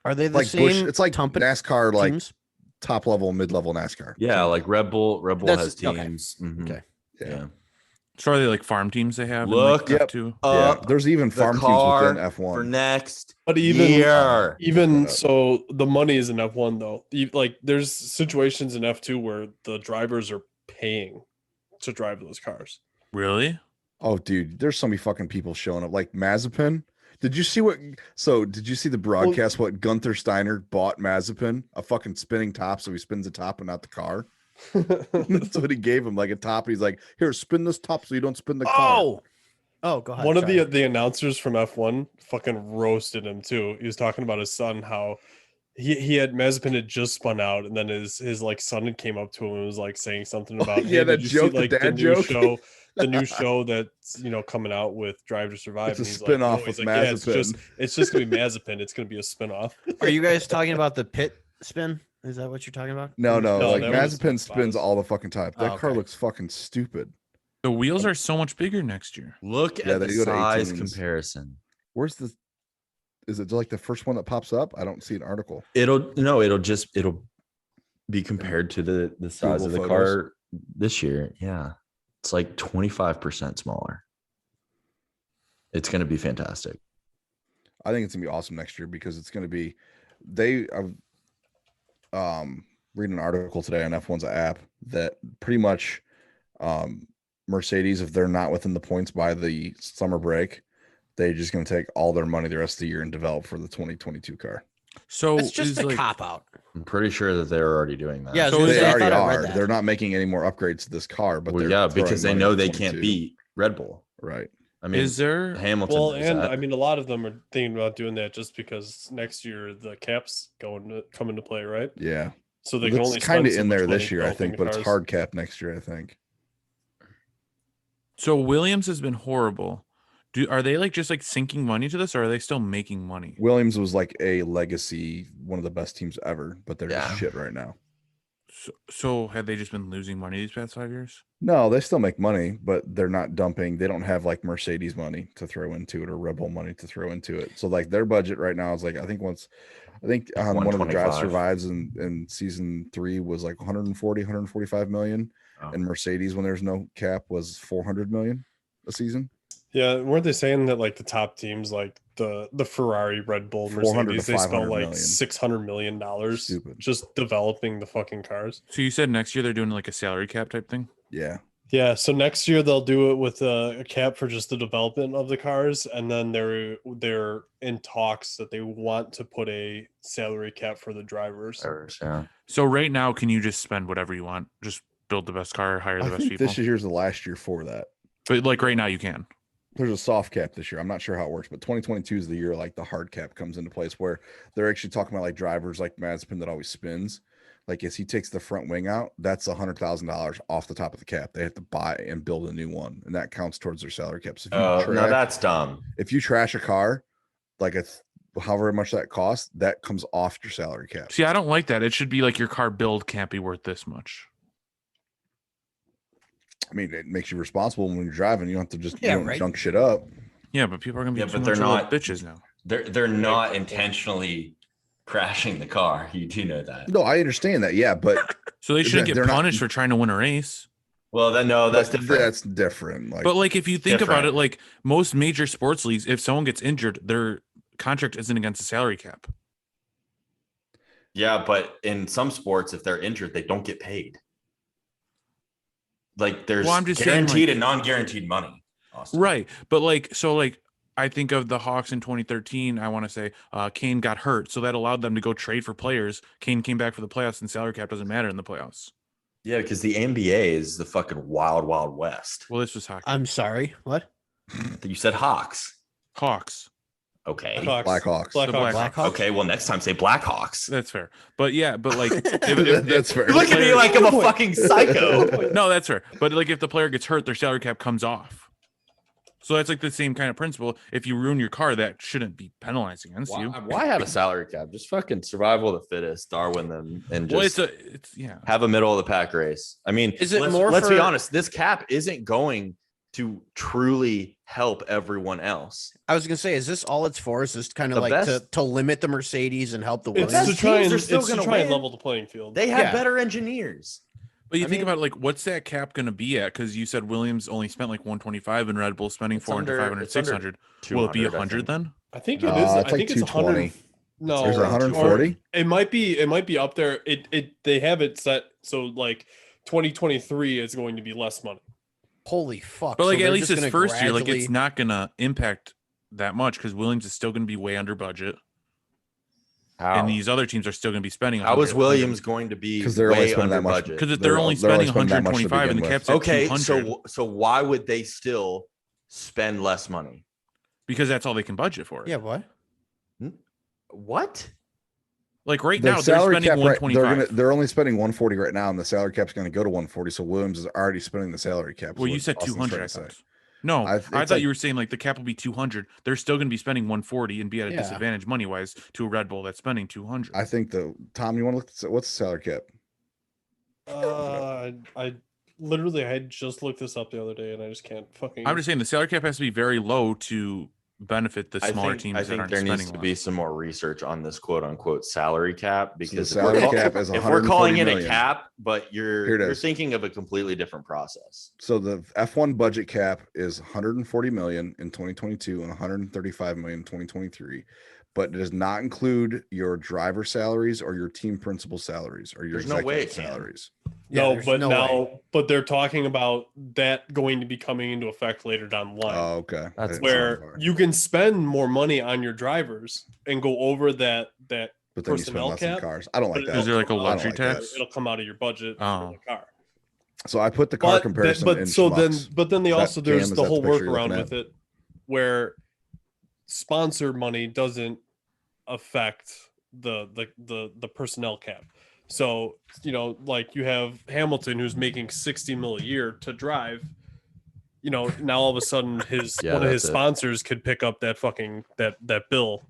Are they the Like same? Bush. It's like company NASCAR, like teams? top level, mid level NASCAR. Yeah, like Red Bull. Red Bull That's- has okay. teams. Mhm. Okay. Yeah. Yeah. So are they like farm teams they have? Look in like Yep. F2? Yeah. Up There's even the farm teams car within F1. for next But even year. even Shut up. so, the money is in F1 though. Like there's situations in F2 where the drivers are paying to drive those cars. Really? Oh, dude, there's so many fucking people showing up. Like Mazepin. Did you see what? So, did you see the broadcast? What Gunther Steiner bought Mazepin? A fucking spinning top, so he spins the top and not the car. That's what he gave him, like a top. He's like, "Here, spin this top, so you don't spin the car." Oh, go ahead. One of sorry. the announcers from F1 fucking roasted him too. He was talking about his son, how he had Mazepin had just spun out, and then his like son had came up to him and was like saying something about Yeah, that did you joke, the like dad new joke?" show, the new show that's coming out with Drive to Survive. It's a And he's spin-off "No," with he's like, "Yeah, Mazepin." it's just gonna be Mazepin. It's gonna be a spin-off. Are you guys talking about the pit spin? Is that what you're talking about? No, No, like that was Mazepin spins Bottas. all the fucking time. That Oh, car okay. looks fucking stupid. The wheels are so much bigger next year. Look Yeah, at they the go to size 18s. comparison. Where's the? Is it like the first one that pops up? I don't see an article. It'll be compared to the size Google of the Photos. car this year. Yeah. It's like 25% smaller. It's going to be fantastic. I think it's gonna be awesome next year because it's gonna be. They reading an article today on F1's app that pretty much Mercedes, if they're not within the points by the summer break, They're just going to take all their money the rest of the year and develop for the 2022 car. So It's just is a like, cop out. I'm pretty sure that they're already doing that. Yeah, I was So gonna is They say, I already thought I read are. that. They're not making any more upgrades to this car, but Well, they're yeah, throwing because they money know at they can't 22. beat Red Bull. Right. I mean, is there? Hamilton Well, knows and that. I mean, a lot of them are thinking about doing that just because next year the caps come into play, right? Yeah. So they Well, can that's only kind spend of so in much there money this year, I developing think, the but it's cars. hard cap next year, I think. So Williams has been horrible. Are they like just like sinking money to this, or are they still making money? Williams was like a legacy, one of the best teams ever, but they're Yeah. just shit right now. So have they just been losing money these past 5 years? No, they still make money, but they're not dumping. They don't have like Mercedes money to throw into it or Red Bull money to throw into it. So like their budget right now is like I think on one of the Drive 125. Survives in season 3 was like 145 million, Oh. and Mercedes when there's no cap was 400 million a season. Yeah, weren't they saying that like the top teams, like the Ferrari, Red Bull, 400 to Mercedes, they spent 500 like million. $600 million Stupid. just developing the fucking cars? So you said next year they're doing like a salary cap type thing? Yeah. Yeah, so next year they'll do it with a cap for just the development of the cars, and then they're in talks that they want to put a salary cap for the drivers. Yeah. So right now, can you just spend whatever you want? Just build the best car, hire the I best think people. this year's the last year for that. But like right now, you can. There's a soft cap this year. I'm not sure how it works, but 2022 is the year like the hard cap comes into place where they're actually talking about like drivers like Mazepin that always spins. Like as he takes the front wing out, that's $100,000 off the top of the cap. They have to buy and build a new one, and that counts towards their salary cap. So if you No, that's dumb. if you trash a car, like it's however much that costs, that comes off your salary cap. See, I don't like that. It should be like your car build can't be worth this much. I mean, it makes you responsible when you're driving. You don't have to just Yeah, you don't right. junk shit up. Yeah, but people are gonna be Yeah, too but much they're of little not- bitches now. They're not intentionally crashing the car. You do know that. No, I understand that. Yeah, but So they shouldn't get They're not- punished for trying to win a race. Well, then no, that's but different. That's different. Like, But like if you think about different. it, like most major sports leagues, if someone gets injured, their contract isn't against the salary cap. Yeah, but in some sports, if they're injured, they don't get paid. Like there's Well, I'm just saying, guaranteed like- and non-guaranteed money. Austin. Right. But like so like I think of the Hawks in 2013. I want to say Kane got hurt, so that allowed them to go trade for players. Kane came back for the playoffs, and salary cap doesn't matter in the playoffs. Yeah, because the NBA is the fucking wild, wild west. Well, this was hockey. I'm sorry. What? You said Hawks. Hawks. Okay. Blackhawks. The Blackhawks. Blackhawks? Okay. Well, next time say Blackhawks. That's fair. But yeah, but like That's fair. You look at me like I'm a fucking psycho. no, that's fair. But like if the player gets hurt, their salary cap comes off. So that's like the same kind of principle. If you ruin your car, that shouldn't be penalized against you. Why have a salary cap? Just fucking survival of the fittest, Darwin them, and Well, just it's yeah. have a middle of the pack race. I mean, Is it let's, more let's be for- honest, this cap isn't going to truly help everyone else. I was gonna say, is this all it's for? Is this kind of The like best- to limit the Mercedes and help the It's Williams? to best try teams and are still it's to gonna try and win. level the playing field. They have Yeah. better engineers. But you I think mean- about like what's that cap going to be at? Because you said Williams only spent like 125 and Red Bull spending It's 400, under- 500, it's under 600. Will it be 200, I 100 think. then? I think it No, is. I it's like think it's 220. 100. No, There's Or 140. It might be up there. It they have it set so like 2023 is going to be less money. Holy fuck! But So like they're at least just this gonna first year, like gradually- it's not going to impact that much because Williams is still going to be way under budget, How? and these other teams are still going to be spending. How is Williams going to be Because they're only way spending under that much. budget? Because they're only spending that much to 125 and the begin cap's with. at Okay, 200 so why would they still spend less money? because that's all they can budget for. Yeah. What? What? Like right Their now they're salary spending cap, right, 125. they're only spending 140 right now, and the salary cap's going to go to 140. So Williams is already spending the salary cap. Well, is you what said Austin's 200. I trying to say. thought. No, I- I it's thought like- you were saying like the cap will be 200. They're still going to be spending 140 and be at a Yeah. disadvantage money wise to a Red Bull that's spending 200. I think Tom, you want to look at what's the salary cap? I literally I had just looked this up the other day and I just can't fucking. I'm just saying the salary cap has to be very low to benefit the smaller teams I that think aren't there spending needs to less. be some more research on this quote unquote salary cap because the salary cap is if we're calling 140 it a million. cap, but Here it you're is. thinking of a completely different process. So the F1 budget cap is 140 million in 2022 and 135 million in 2023, but it does not include your driver salaries or your team principal salaries or your There's no way executive it can. salaries. Yeah, No, there's but no now, way. but they're talking about that going to be coming into effect later down the line, Oh, okay. That's where you can spend more money on your drivers and go over that but then you spend personnel less on cap. cars. I don't like but that. Is there like a it'll come I out- don't luxury like that. tax? It'll come out of your budget for Oh. the car. So I put the car But comparison in so then Schmucks. but then they Is that, also Cam, there's is the that whole picture you're workaround looking with at? it where sponsor money doesn't affect the personnel cap. So, like you have Hamilton who's making 60 mil a year to drive. Now all of a sudden Yeah, one of his that's it. sponsors could pick up that fucking that bill.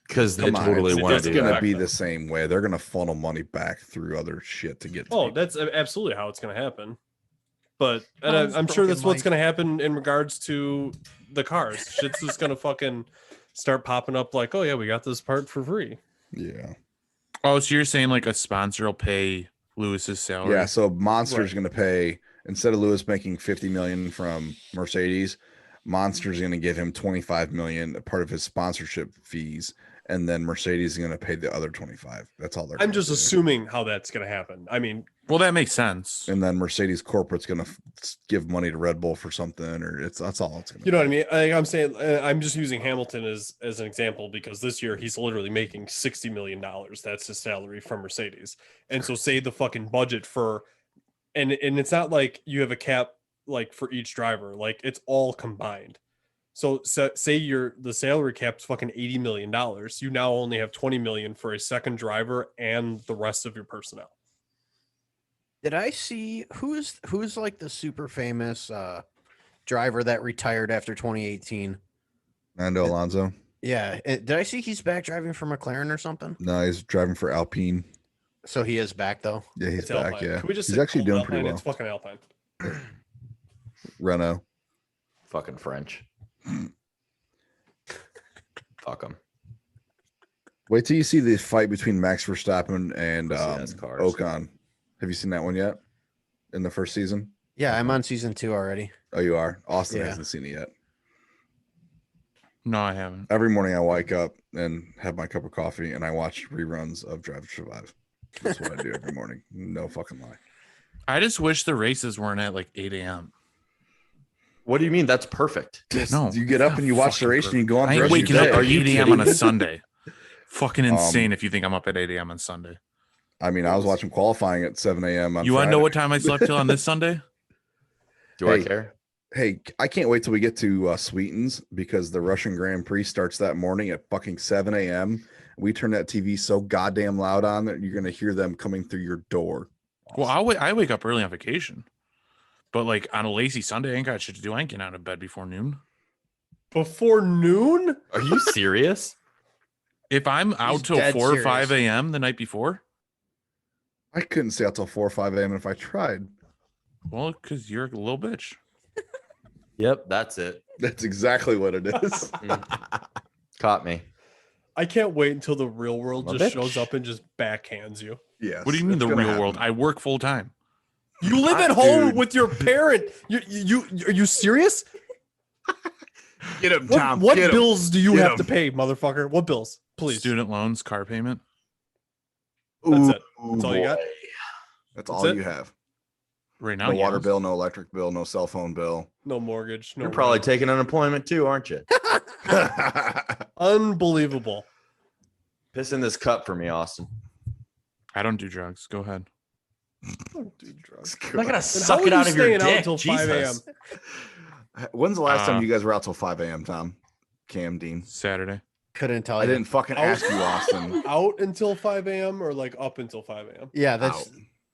Because they Come on, totally it's, want it's to do gonna that. be the same way. They're gonna funnel money back through other shit to get. To Oh, people. that's absolutely how it's going to happen. But and Tom's I'm sure broken that's what's mic. going to happen in regards to the cars. Shit's just going to fucking start popping up like, oh yeah, we got this part for free. Yeah. Oh, so you're saying like a sponsor will pay Lewis's salary? Yeah. So Monster's Right. gonna pay, instead of Lewis making 50 million from Mercedes, Monster's gonna give him 25 million, a part of his sponsorship fees, and then Mercedes is gonna pay the other 25. That's all they're. I'm gonna just do. assuming how that's going to happen. I mean, Well, that makes sense. And then Mercedes corporate's gonna give money to Red Bull for something, or that's all it's gonna. you know what I mean? I'm saying I'm just using Hamilton as an example because this year he's literally making $60 million. That's his salary from Mercedes. And so say the fucking budget for, and it's not like you have a cap like for each driver, like it's all combined. So say the salary cap's fucking $80 million. You now only have 20 million for a second driver and the rest of your personnel. Did I see who's like the super famous driver that retired after 2018? Fernando Alonso. Yeah, did I see he's back driving for McLaren or something? No, he's driving for Alpine. So he is back though. Yeah, he's It's back. Alpine. Yeah, Can we just he's say actually cold doing Alpine? pretty well. It's fucking Alpine. Renault. Fucking French. Fuck them. Wait till you see the fight between Max Verstappen and Pussy ass cars. Ocon. Have you seen that one yet? In the first season? Yeah, I'm on season 2 already. Oh, you are. Austin Yeah. hasn't seen it yet. No, I haven't. Every morning I wake up and have my cup of coffee and I watch reruns of Drive to Survive. That's what I do every morning. No fucking lie. I just wish the races weren't at like 8 a.m. What do you mean? That's perfect. No, You get up and you watch the race and you go on I the ain't rest of waking your up day. at 8 a.m. on a kidding me? Sunday. Fucking insane Um, if you think I'm up at 8 a.m. on Sunday. I mean, I was watching qualifying at 7 a.m. on You want to know Friday. what time I slept till on this Sunday? Do I Hey. care? Hey, I can't wait till we get to Sweetens because the Russian Grand Prix starts that morning at fucking 7 a.m. We turn that TV so goddamn loud on that you're gonna hear them coming through your door. Well, I wake up early on vacation. But like on a lazy Sunday, I ain't got shit to do. I ain't getting out of bed before noon. Before noon? Are you serious? If I'm out He's till dead 4 or 5 serious. a.m. the night before, I couldn't stay out till 4 or 5 a.m. if I tried. well, because you're a little bitch. Yep, that's it. That's exactly what it is. Caught me. I can't wait until the real world I'm a just bitch. shows up and just backhands you. Yes. What do you mean it's the gonna real world? happen. I work full time. You live at Ah, home dude. with your parent. You are you serious? Get him, What, Tom. what get him. bills do you Get have him. to pay, motherfucker? What bills? Please. Student loans, car payment. That's it. Ooh, That's all you got? boy. That's That's all it? you have. Right now, No water yes. bill, no electric bill, no cell phone bill. No mortgage. No You're probably rent. taking unemployment too, aren't you? Unbelievable. Piss in this cup for me, Austin. I don't do drugs. Go ahead. Dude, drugs. I'm not gonna how suck are it you out of your staying out dick. until 5 a.m.? Jesus. When's the last Uh, time you guys were out till 5 a.m., Tom? Cam, Dean? Saturday. Couldn't tell I you. didn't fucking ask you, Austin. Out until 5 a.m. or like up until 5 a.m.? Yeah, that's Out.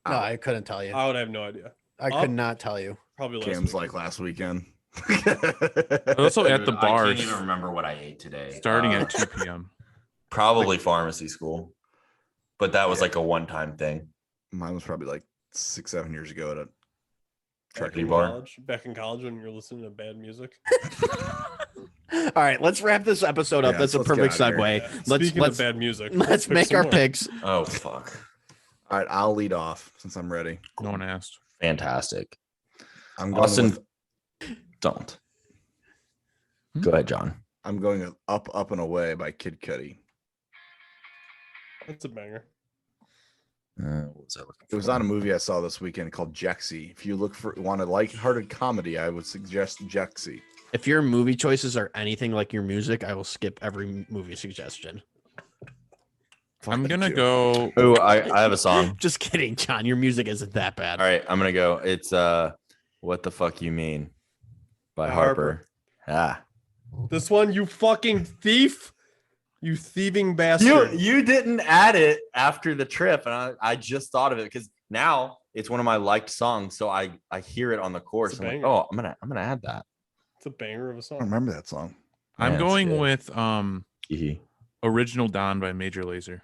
no, Out. I couldn't tell you. I would have no idea. I up. could not tell you. Probably last Cam's week. like last weekend. Also at the Dude, I bars, can't even remember what I ate today. starting Uh, at 2 p.m. Probably pharmacy school, but that was like a one-time thing. Mine was probably like 6-7 years ago at a back trucking in bar. college. Back in college when you're listening to bad music. All right, let's wrap this episode up. Yeah, That's a let's get perfect out of here. segue. Speaking Let's of bad music, let's pick make some our more. picks. Oh fuck! All right, I'll lead off since I'm ready. No one asked. Fantastic. I'm going Austin, with, don't. Hmm? Go ahead, John. I'm going with Up and Away by Kid Cudi. That's a banger. What was I looking It was for? on a movie I saw this weekend called Jexy. If you want a lighthearted comedy, I would suggest Jexy. If your movie choices are anything like your music, I will skip every movie suggestion. I'm Fuck gonna you. go. Oh, I have a song. Just kidding, John. Your music isn't that bad. All right, I'm gonna go. It's "What the Fuck You Mean" by By Harper. Ah, This one, you fucking thief. You thieving bastard. you didn't add it after the trip, and I just thought of it because now it's one of my liked songs. So I hear it on the course. It's a I'm like, banger. oh, I'm gonna add that. It's a banger of a I song. don't remember that song. I'm Man, it's going good. with Hee-hee. Original Dawn by Major Lazer.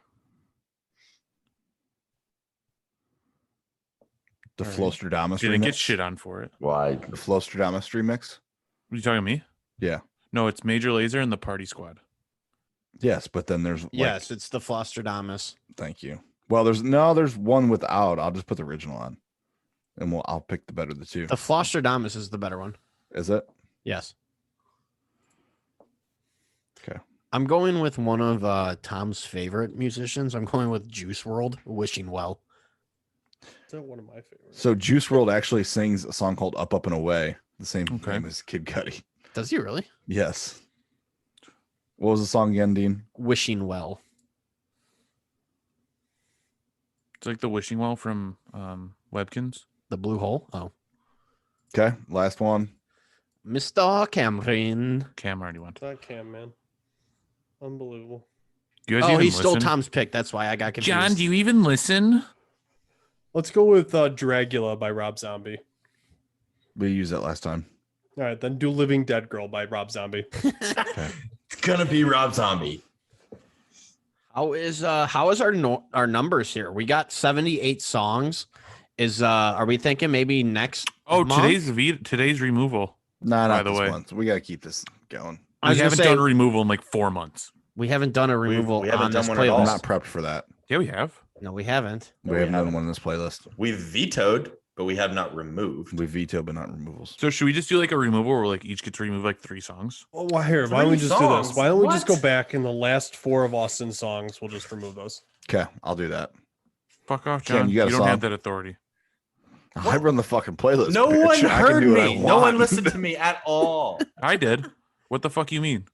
The All right. Flostradamus Didn't get remix. shit on for it. Why? The Flostradamus remix. What are you talking to me? Yeah. No, it's Major Lazer and the Party Squad. Yes, but then there's like, Yes, it's the Flostradamus. Thank you. Well, there's one without. I'll just put the original on, and I'll pick the better of the two. The Flostradamus is the better one. Is it? Yes. Okay. I'm going with one of Tom's favorite musicians. I'm going with Juice World, Wishing Well. It's one of my favorites. So Juice World actually sings a song called "Up Up and Away," the same Okay. name as Kid Cudi. Does he really? Yes. What was the song again, Dean? Wishing Well. It's like the wishing well from Webkins. The Blue Hole. Oh. Okay, last one. Mr. Cameron. Cam already went. It's not Cam, man. Unbelievable. Do you guys Oh, even he stole listen? Tom's pick. That's why I got confused. John, do you even listen? Let's go with Dragula by Rob Zombie. We used that last time. All right, then do Living Dead Girl by Rob Zombie. It's gonna be Rob Zombie. How is our numbers here? We got 78 songs. Are we thinking maybe next Oh, month? today's removal. Nah, By not the this way. month. We gotta keep this going. I We was gonna haven't say, done a removal in like 4 months. we haven't done a removal we haven't on done this one at all. I'm playlist. not prepped for that. Yeah, we have. No, we haven't. We, No, we haven't done haven't. one in this playlist. We vetoed, but we have not removed. We veto, but not removals. So should we just do like a removal where like each gets to remove like 3 songs? Oh, why why don't we 3 just do this? songs? Why don't we just go What? back in the last 4 of Austin's songs? We'll just remove those. Okay, I'll do that. Fuck off, Cam, John. you got a don't have song? that authority. I run the fucking playlist. No bitch. one I can heard do what I me. No one want. listened to me at all. I did. What the fuck you mean?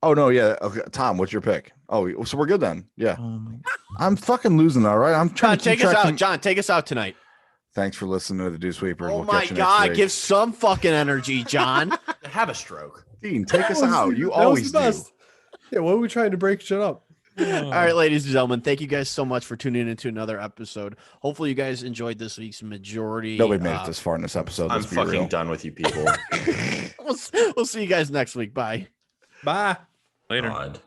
Oh no, yeah. Okay, Tom, what's your pick? Oh, so we're good then. Yeah, Oh my I'm fucking losing. All right, I'm trying John, to keep take us track out. of- John, take us out tonight. Thanks for listening to the Dew Sweepers. Oh We'll my catch you next God, week. give some fucking energy, John. Have a stroke. Dean, take us That was- out. You that was always the do. best. Yeah, what are we trying to break shit up? All right, ladies and gentlemen, thank you guys so much for tuning into another episode. Hopefully, you guys enjoyed this week's majority. Nobody made it this far in this episode. I'm Let's be fucking real. done with you people. We'll see you guys next week. Bye. Bye. Later. God.